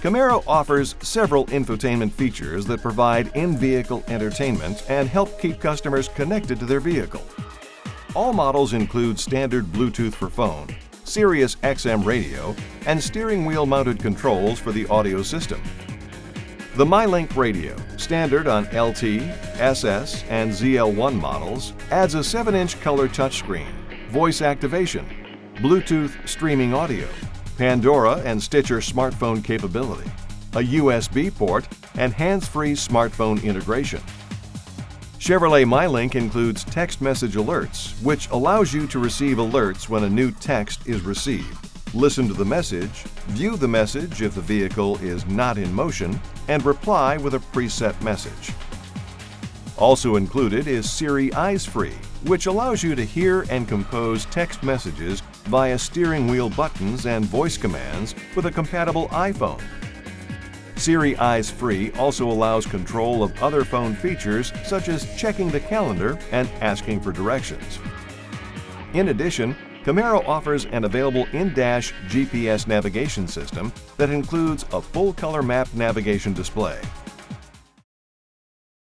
Camaro offers several infotainment features that provide in-vehicle entertainment and help keep customers connected to their vehicle. All models include standard Bluetooth for phone, Sirius XM radio, and steering wheel-mounted controls for the audio system. The MyLink radio, standard on LT, SS, and ZL1 models, adds a 7-inch color touchscreen, voice activation, Bluetooth streaming audio, Pandora and Stitcher smartphone capability, a USB port, and hands-free smartphone integration. Chevrolet MyLink includes text message alerts, which allows you to receive alerts when a new text is received, listen to the message, view the message if the vehicle is not in motion, and reply with a preset message. Also included is Siri Eyes Free, which allows you to hear and compose text messages via steering wheel buttons and voice commands with a compatible iPhone. Siri Eyes Free also allows control of other phone features such as checking the calendar and asking for directions. In addition, Camaro offers an available in-dash GPS navigation system that includes a full-color map navigation display,